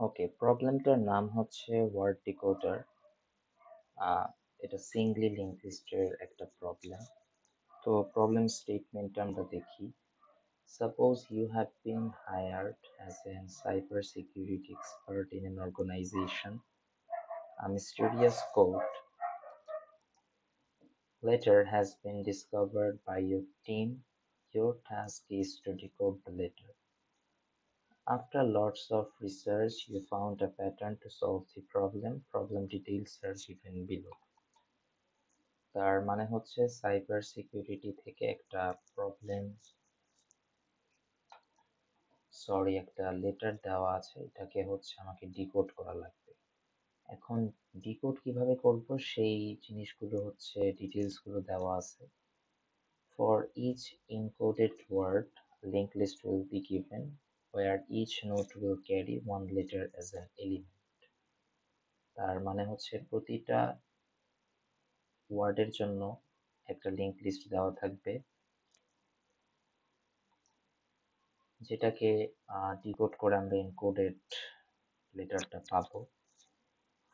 ওকে, প্রবলেমটার নাম হচ্ছে word decoder. এটা সিঙ্গলি লিঙ্ক লিস্টের একটা প্রবলেম। তো প্রবলেম স্টেটমেন্ট আমরা দেখি। Suppose you have been hired as a cybersecurity expert in an organization. A mysterious code letter has been discovered by your team. Your task is to decode the letter. After lots of research, you found a pattern to solve the problem. Problem details are given below. তার মানে হচ্ছে cyber security থেকে একটা problem একটা letter দেওয়া আছে, এটাকে হচ্ছে আমাকে ডিকোড করা লাগবে। এখন ডিকোড কিভাবে করব সেই জিনিসগুলো হচ্ছে ডিটেলস গুলো দেওয়া আছে। For each encoded word, linked list will be given where each node will carry one letter as an element. তার মানে হচ্ছে প্রতিটা ওয়ার্ডের জন্য একটা লিংক লিস্ট দেওয়া থাকবে, যেটাকে ডিকোড করে আমরা এনকোডেড লেটারটা পাবো।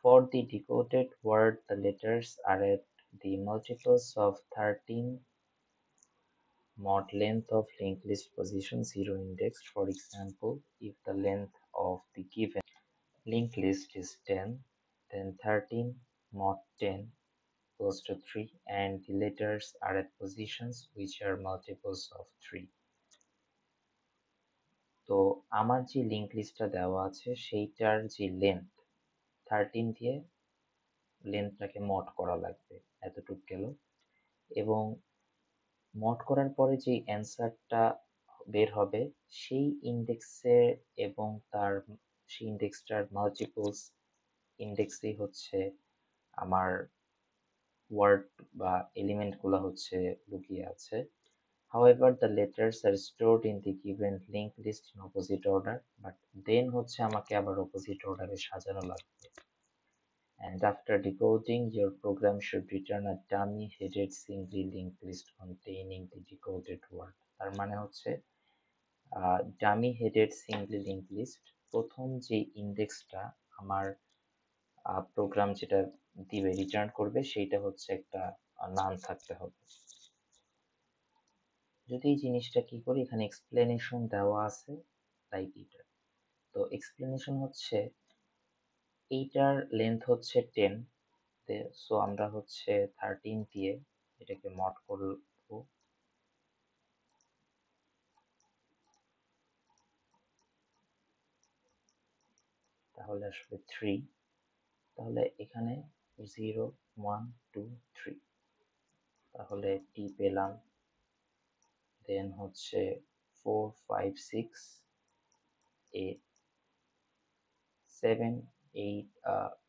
For the decoded word, the letters are at the multiples of 13 mod length of linked list position 0 indexed. For example, if the length of the given linked list is 10, then 13 mod 10 goes to 3, and the letters are at positions which are multiples of 3. তো আমার যে link লিস্টটা দেওয়া আছে সেইটার যে length 13 দিয়ে লেন্থটাকে mod করা লাগবে, এতটুক গেল। এবং মড করার পরে যে অ্যান্সারটা বের হবে সেই ইন্ডেক্সে এবং তার সেই ইন্ডেক্সটার মাল্টিপলস ইন্ডেক্সেই হচ্ছে আমার ওয়ার্ড বা এলিমেন্ট গুলো হচ্ছে লুকিয়ে আছে। However, the letters are stored in the given linked list in opposite order, but then হচ্ছে আমাকে আবার opposite order এ সাজানো লাগবে। And after decoding, your program should return a dummy-headed singly linked list containing the decoded word. তার মানে হচ্ছে dummy-headed singly linked list, প্রথম যে ইন্ডেক্সটা আমার প্রোগ্রাম যেটা দিবে রিটার্ন করবে সেইটা হচ্ছে একটা নাম থাকতে হবে। যদি এই জিনিসটা কি করি, এখানে এক্সপ্লেনেশন দেওয়া আছে লাইক এটা। তো এক্সপ্লেনেশন হচ্ছে এইটার লেন্থ হচ্ছে 10, সো আমরা হচ্ছে 13 দিয়ে এটাকে মড করব। তাহলে আসবে 3, তাহলে এখানে 0 1 2 3, তাহলে টি পেলাম। দেন হচ্ছে 4 5 6 8 7 8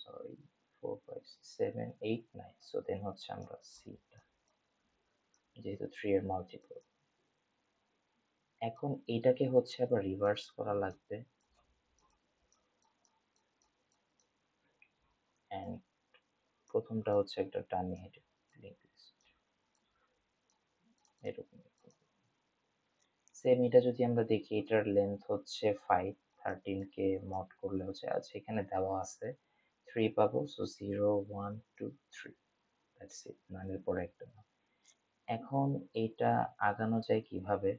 সরি 4 5 7 8 9, সো দেন হচ্ছে আমরা সিটা, যেহেতু 3 এর মাল্টিপল। এখন এটাকে হচ্ছে আবার রিভার্স করা লাগবে, এন্ড প্রথমটা হচ্ছে একটা টার্মি হেডেড লিংক লিস্ট, এরকম। সেম এটা যদি আমরা দেখি, এটার লেন্থ হচ্ছে 5, 13 কে মড করলে হচ্ছে আচ্ছা এখানে দেওয়া আছে 3 পাবো, সো 0 1 2 3, দ্যাটস ইট, নানের পরে একটা না। এখন এটা আগানো যায় কিভাবে?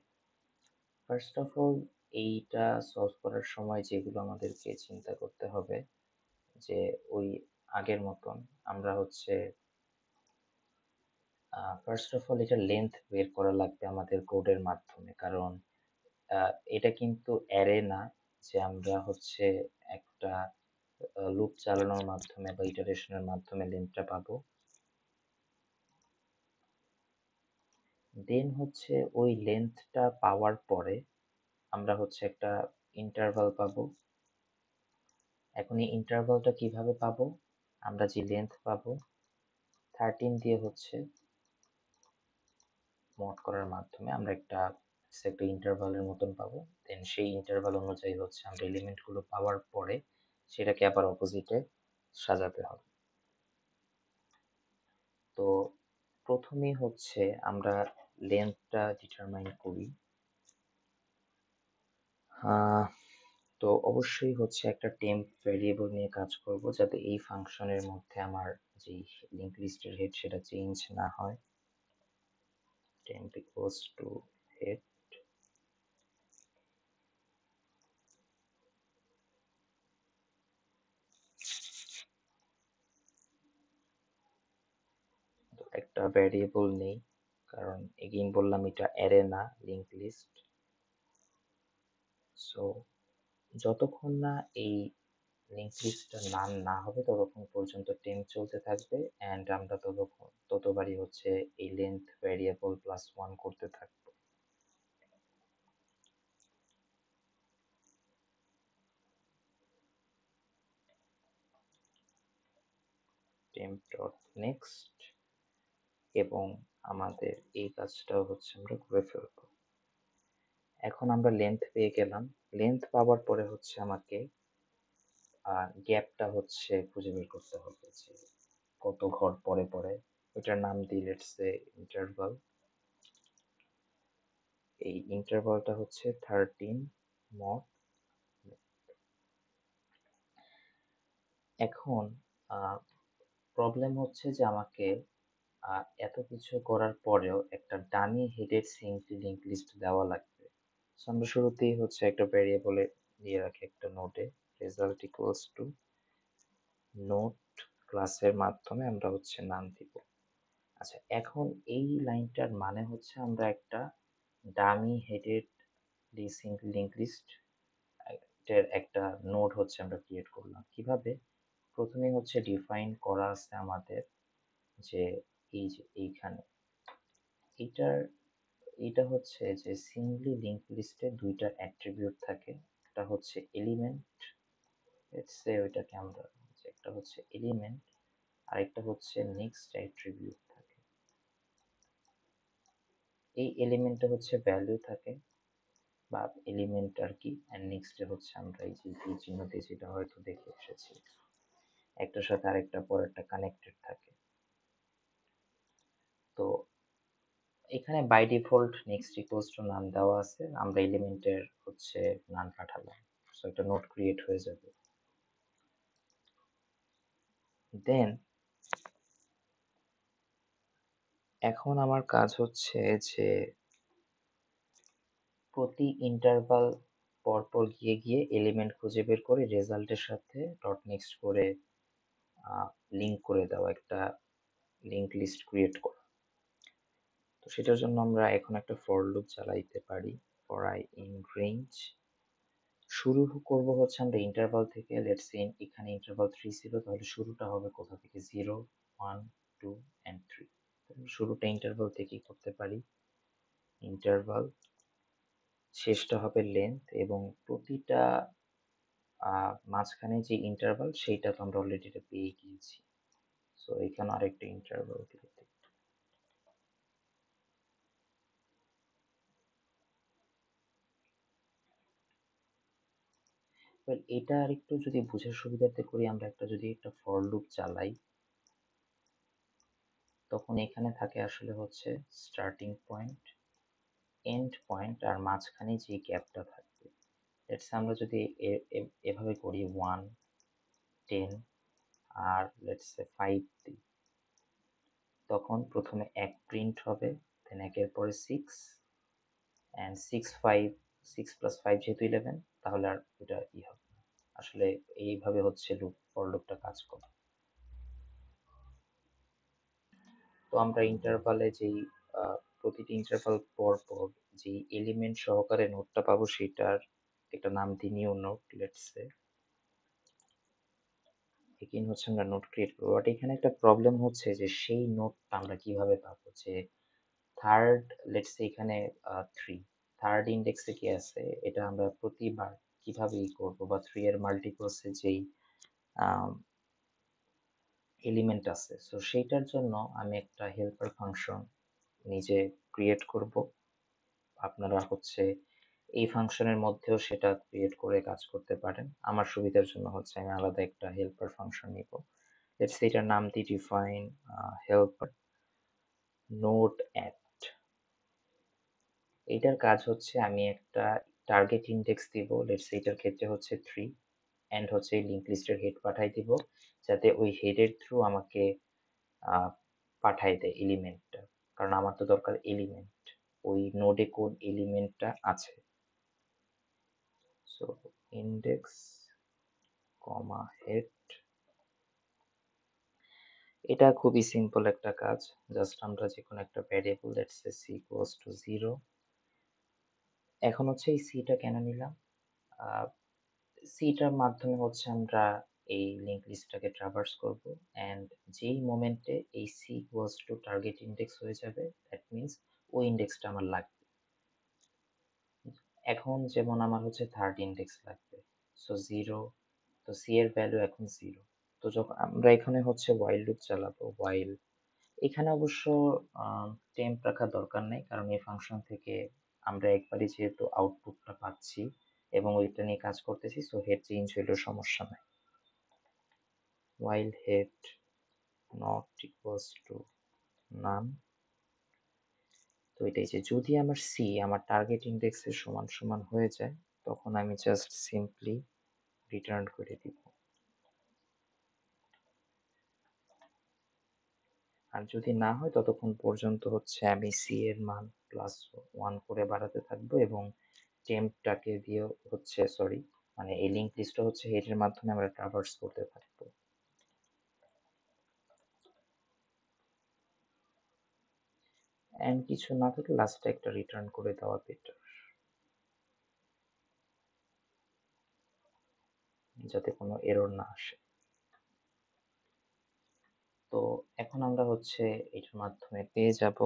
ফার্স্ট অফ অল এইটা সলভ করার সময় যেগুলো আমাদেরকে চিন্তা করতে হবে, যে ওই আগের মতন আমরা হচ্ছে ফার্স্ট অফ অল এটার লেন্থ বের করা লাগবে আমাদের কোডের মাধ্যমে, কারণ এটা কিন্তু অ্যারে না যে আমরা হচ্ছে একটা লুপ চালানোর মাধ্যমে বা ইটারেশনের মাধ্যমে লেন্থটা পাবো। দেন হচ্ছে ওই লেন্থটা পাওয়ার পরে আমরা হচ্ছে একটা ইন্টারভাল পাবো। এখন এই ইন্টারভালটা কিভাবে পাবো? আমরা যে লেন্থ পাবো 13 দিয়ে হচ্ছে মড করার মাধ্যমে আমরা একটা ইন্টারভালের মতন পাবো। দেন সেই ইন্টারভাল অনুযায়ী হচ্ছে আমরা এলিমেন্ট গুলো পাওয়ার পরে সেটাকে আবার অপোজিটে সাজাতে হবে। তো প্রথমেই হচ্ছে আমরা লেন্থটা ডিটারমাইন করি। তো অবশ্যই হচ্ছে একটা টেম্প ভ্যারিয়েবল নিয়ে কাজ করব যাতে এই ফাংশনের মধ্যে আমার যেই লিঙ্ক লিস্টের হেড সেটা চেঞ্জ না হয়। temp equals to head, একটা ভ্যারিয়েবল নেই কারণ এগেইন বললাম এটা অ্যারে না, লিঙ্ক লিস্ট। সো যতক্ষণ না এই লিঙ্ক লিস্টটা নান না হবে ততক্ষণ পর্যন্ত টেম্প চলতে থাকবে, অ্যান্ড আমরা ততবারই হচ্ছে এই লেন্থ ভ্যারিয়েবল +1 করতে থাকবো। temp ডট নেক্সট, এবং আমাদের এই কাজটাও হচ্ছে আমরা করে ফেলবো। এখন আমরা লেন্থ পেয়ে গেলাম। লেন্থ পাওয়ার পরে হচ্ছে আমাকে গ্যাপটা হচ্ছে খুঁজে বের করতে হবে যে কত ঘর পরে পরে। ওইটার নাম দিই লেটস সে ইন্টারভাল। এই ইন্টারভালটা হচ্ছে 13 মড। এখন প্রবলেম হচ্ছে যে আমাকে এত কিছু করার পরেও একটা dummy headed single link list দেওয়া লাগবে। সো আমরা শুরুতেই হচ্ছে একটা ভ্যারিয়েবলে দিয়ে রাখি একটা নোটে রেজাল্ট ইকুয়ালস টু নোট ক্লাসের মাধ্যমে আমরা হচ্ছে নাম দিব। আচ্ছা, এখন এই লাইনটার মানে হচ্ছে আমরা একটা dummy headed single link list এর একটা নোড হচ্ছে আমরা ক্রিয়েট করলাম। কিভাবে? প্রথমে হচ্ছে ডিফাইন করা আছে আমাদের যে এই যে এইখানে এটা হচ্ছে যে সিঙ্গলি লিঙ্ক লিস্টে দুইটা অ্যাট্রিবিউট থাকে। একটা হচ্ছে এলিমেন্ট, লেটস সে ওইটাকে আমরা, একটা হচ্ছে এলিমেন্ট আর একটা হচ্ছে নেক্সট অ্যাট্রিবিউট থাকে। এই এলিমেন্টে হচ্ছে ভ্যালু থাকে বা এলিমেন্ট আর কি, এন্ড নেক্সটে হচ্ছে আমরা এই যে তীর চিহ্ন দিয়ে যেটা হয়তো দেখে এসেছি একটার সাথে আরেকটা পরেরটা কানেক্টেড থাকে। তো এখানে by default next equals to নাম দেওয়া আছে, আমরা এলিমেন্টের হচ্ছে নাম পাঠালাম, সো একটা নোট ক্রিয়েট হয়ে যাবে। দেন এখন আমার কাজ হচ্ছে যে প্রতি ইন্টারভাল পরপর গিয়ে গিয়ে এলিমেন্ট খুঁজে বের করে রেজাল্টের সাথে ডট নেক্সট করে লিঙ্ক করে দেওয়া, একটা লিঙ্ক লিস্ট ক্রিয়েট করা। তো সেটার জন্য আমরা এখন একটা ফর লুপ চালাইতে পারি, ফর আই ইন রেঞ্জ। শুরু করব হচ্ছে আমরা ইন্টারভাল থেকে, লেটস সে এখানে ইন্টারভাল 3 ছিল, তাহলে শুরুটা হবে কোথা থেকে? 0 1 2 and 3। শুরুটা ইন্টারভাল থেকেই করতে পারি, ইন্টারভাল, শেষটা হবে লেন্থ, এবং প্রতিটা মাঝখানে যে ইন্টারভাল সেইটা তো আমরা অলরেডি পেয়ে গিয়েছি। সো এখানে আরেকটা ইন্টারভাল দিয়ে দিই। এটা আরেকটু যদি বোঝার সুবিধার্থে করি, আমরা যদি একটা ফর লুপ চালাই তখন এখানে থাকে আসলে হচ্ছে স্টার্টিং পয়েন্ট, এন্ড পয়েন্ট, আর মাঝখানে যে গ্যাপটা থাকবে। লেটস আমরা যদি এভাবে করি 1 10 আর লেটস সে 5 দিই, তখন প্রথমে 1 প্রিন্ট হবে, দেন একের পরে 6 অ্যান্ড 6 প্লাস 5 যেহেতু 11, তাহলে আর এটা হবে না। আসলে এইভাবে হচ্ছে ফর লুপটা কাজ করে। তো আমরা ইন্টারভালে যেই প্রতিটি ইন্টারভাল পর পর যেই এলিমেন্ট সহকারে নোটটা পাবো সেটার একটা নাম দিই নিউ নোট, লেটস সে। এখানে হচ্ছে আমরা নোট ক্রিয়েট করবো, বাট এখানে একটা প্রবলেম হচ্ছে যে সেই নোটটা আমরা কিভাবে পাবো, যে থার্ড, লেটস সে এখানে 3 থার্ড ইন্ডেক্সে কি আছে এটা আমরা প্রতিবার কিভাবে করবো, বা 3 এর মাল্টিপলসে যেই এলিমেন্ট আছে, সো সেইটার জন্য আমি একটা হেল্পার ফাংশন নিজে ক্রিয়েট করব। আপনারা হচ্ছে এই ফাংশনের মধ্যেও সেটা ক্রিয়েট করে কাজ করতে পারেন। আমার সুবিধার জন্য হচ্ছে আমি আলাদা একটা হেল্পার ফাংশন নিব, লেটস সে এটার নাম দিই ডিফাইন হেল্পার নোট অ্যাট। এটার কাজ হচ্ছে আমি একটা টার্গেট ইন্ডেক্স দিব, লেটস সে এটার ক্ষেত্রে হচ্ছে 3, এন্ড হচ্ছে লিঙ্ক লিস্টের হেড পাঠাই দিব, যাতে ওই হেডের থ্রু আমাকে পাঠাই দেয় এলিমেন্টটা, কারণ আমার তো দরকার এলিমেন্ট, ওই নোডে কোন এলিমেন্টটা আছে। সো ইন্ডেক্স কমা হেড, এটা খুবই সিম্পল একটা কাজ, জাস্ট আমরা যে কোনো একটা variable let's say c equals to 0। এখন হচ্ছে এই সিটা কেন নিলাম, সিটার মাধ্যমে হচ্ছে আমরা এই লিঙ্ক লিস্টটাকে ট্রাভার্স করব, এন্ড যেই মোমেন্টে এই C equals to target index হয়ে যাবে, দ্যাট মিনস ওই ইন্ডেক্সটা আমার লাগবে। এখন যেমন আমার হচ্ছে থার্ড ইন্ডেক্স লাগবে, সো 0, তো সি এর ভ্যালু এখন 0। তো যখন আমরা এখানে হচ্ছে ওয়াইল লুপ চালাবো, ওয়াইল, এখানে অবশ্য টেম্প রাখার দরকার নেই, কারণ এই ফাংশন থেকে আমরা একবারই যেহেতু আউটপুটটা পাচ্ছি এবং ওইটা নিয়ে কাজ করতেছি, সো হেড চেঞ্জ হইলেও সমস্যা নাই। while head not equals to none, তো এটাই যে যদি আমার সি আমার টার্গেট ইন্ডেক্সের সমান সমান হয়ে যায়, তখন আমি জাস্ট সিম্পলি রিটার্ন করে দিব। আর যদি না হয় ততক্ষণ পর্যন্ত হচ্ছে আমি সি এর মান +1 করে বাড়াতে থাকবো, এবং টেম্পটাকে দিয়ে হচ্ছে সরি মানে এই লিঙ্ক লিস্টটা হচ্ছে হেডের মাধ্যমে আমরা ট্রাভার্স করতে থাকবো। এন্ড কিছু না থাকলে লাস্টে একটা রিটার্ন করে দেওয়া বেটার, যাতে কোনো এরর না আসে। তো এখন আমরা হচ্ছে এটার মাধ্যমে পেয়ে যাব।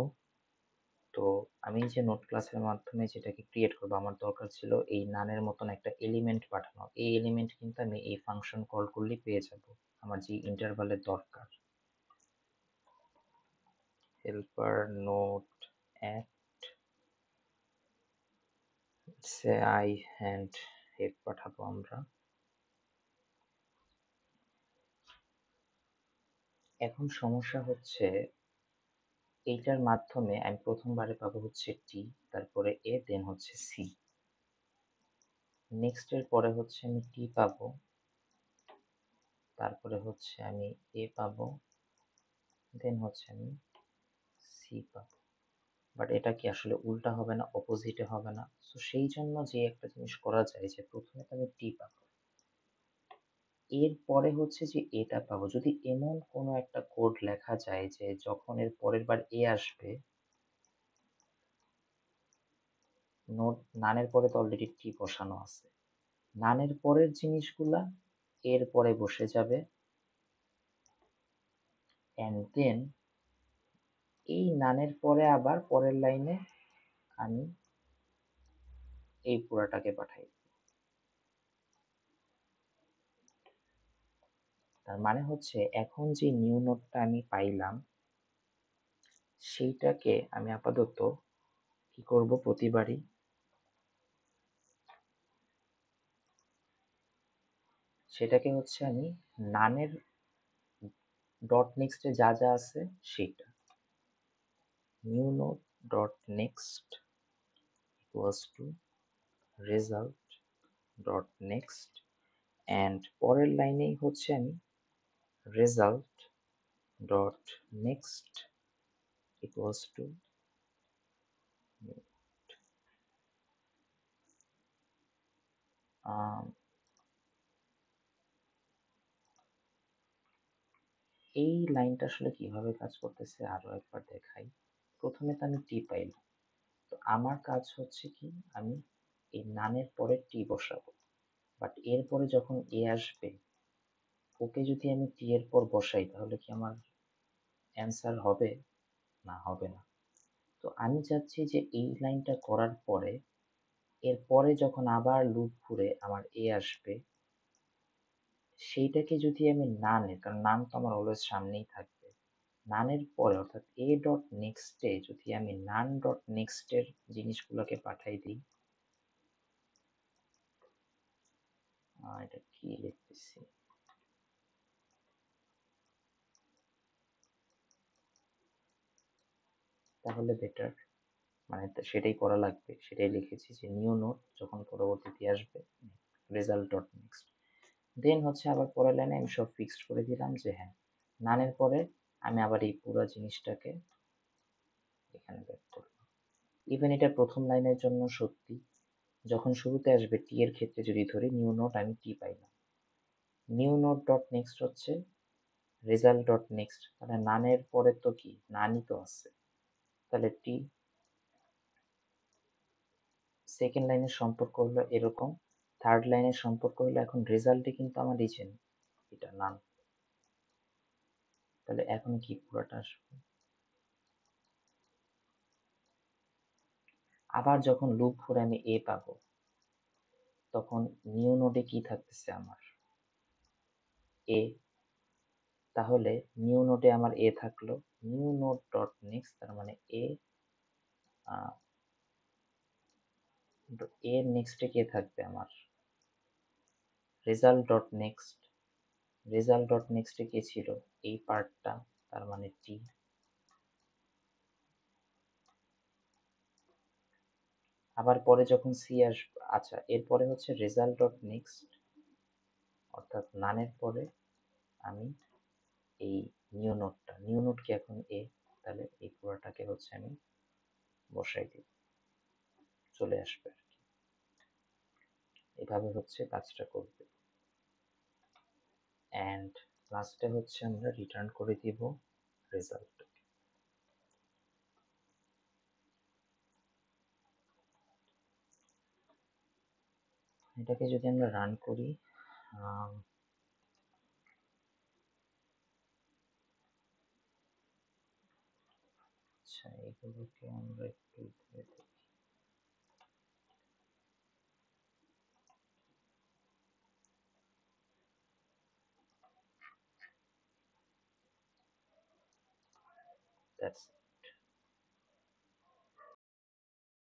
তো আমি যে নোট ক্লাসের মাধ্যমে যেটাকে ক্রিয়েট করবো, আমার দরকার ছিল এই নানের মতন একটা এলিমেন্ট পাঠানো। এই এলিমেন্ট কিন্তু আমি এই ফাংশন কল করলেই পেয়ে যাব, আমার যে ইন্টারভালের দরকার। Helper note at say I hand head পাঠাবো আমরা। এখন সমস্যা হচ্ছে এইটার মাধ্যমে আমি প্রথমবারে পাবো হচ্ছে টি, তারপরে এ, দেন হচ্ছে সি। নেক্সট এর পরে হচ্ছে আমি টি পাবো, তারপরে হচ্ছে আমি এ পাবো, দেন হচ্ছে আমি সি পাবো। বাট এটা কি আসলে উল্টা হবে না, অপোজিটে হবে না? সো সেই জন্য যে একটা জিনিস করা যায় যে প্রথমে তো আমি টি পাবো, এরপরে হচ্ছে যে এটা পাবো। যদি এমন কোনো একটা কোড লেখা যায় যে যখন এর পরের বার এ আসবে, নোট নানের পরে তো অলরেডি টি বসানো আছে, নানের পরের জিনিসগুলা এর পরে বসে যাবে, এন্ড দেন এই নানের পরে আবার পরের লাইনে আমি এই পুরাটাকে পাঠাই। তার মানে হচ্ছে এখন যে নিউ নোটটা আমি পাইলাম, সেইটাকে আমি আপাতত কি করব, প্রতিবারই সেটাকে হচ্ছে আমি নানের ডট নেক্সটে যা যা আছে সেটা new note dot next equals two result dot next, and পরের লাইনেই হচ্ছে আমি result dot next equals two এই লাইনটা আসলে কিভাবে কাজ করতেছে আরো একবার দেখাই। প্রথমে তো আমি টি পাইলাম, তো আমার কাজ হচ্ছে কি, আমি এই নানের পরে টি বসাবো, বাট এরপরে যখন এ আসবে, ওকে যদি আমি টি এর পর বসাই, তাহলে কি আমার অ্যান্সার হবে? না, হবে না। তো আমি চাচ্ছি যে এই লাইনটা করার পরে এরপরে যখন আবার লুপ ঘুরে আমার এ আসবে, সেইটাকে যদি আমি নানের, কারণ নান তো আমার অলওয়েজ সামনেই থাকবে, নানের পরে অর্থাৎ এ ডট নেক্সটে যদি আমি নান ডট নেক্সটের জিনিসগুলোকে পাঠাই দিই, এটা কি লিখতেছি, তাহলে বেটার। মানে সেটাই করা লাগবে, সেটাই লিখেছি যে নিউ নোট যখন পরবর্তীতে আসবে রেজাল্ট ডট নেক্সট। দেন হচ্ছে আবার পরের লাইনে আমি সব ফিক্সড করে দিলাম যে হ্যাঁ নানের পরে আমি আবার এই পুরো জিনিসটাকে এখানে ব্যাক করলাম। ইভেন এটা প্রথম লাইনের জন্য সত্যি, যখন শুরুতে আসবে টি এর ক্ষেত্রে যদি ধরি নিউ নোট আমি টি পাইলাম, নিউ নোট ডট নেক্সট হচ্ছে রেজাল্ট ডট নেক্সট, তাহলে নানের পরে তো কি নানই তো আছে, তাহলে টি। সেকেন্ড লাইনের সম্পর্ক হলো এরকম, থার্ড লাইনের সম্পর্ক হলো এখন রেজাল্টে কিন্তু আমার রিজেন এটা নান, তাহলে এখন কি পুরোটা আসবে। আবার যখন লুপ ঘুরে আমি এ পাবো তখন নিউ নোডে কি থাকতেছে আমার এ, তাহলে নিউ নোডে আমার এ থাকলো, নিউ নোড ডট নেক্সট তার মানে এ, এর নেক্সটে কে থাকবে আমার result dot next, result dot নেক্সটে কে ছিল এই পার্টটা, তার মানে টি। আবার পরে যখন সি আসবে, আচ্ছা এরপরে হচ্ছে রেজাল্ট ডট নেক্সট অর্থাৎ নানের পরে আমি এই নিউ নোটকে এখন এ, তাহলে এই পুরোটাকে হচ্ছে আমি বসাই দিই, চলে আসবে আর কি। এভাবে হচ্ছে কাজটা করবে। অ্যান্ড লাস্টে হচ্ছে আমরা রিটার্ন করে দিব রেজাল্ট। এটাকে যদি আমরা রান করি, আচ্ছা এগুলোকে আমরা একটু দেখি। That's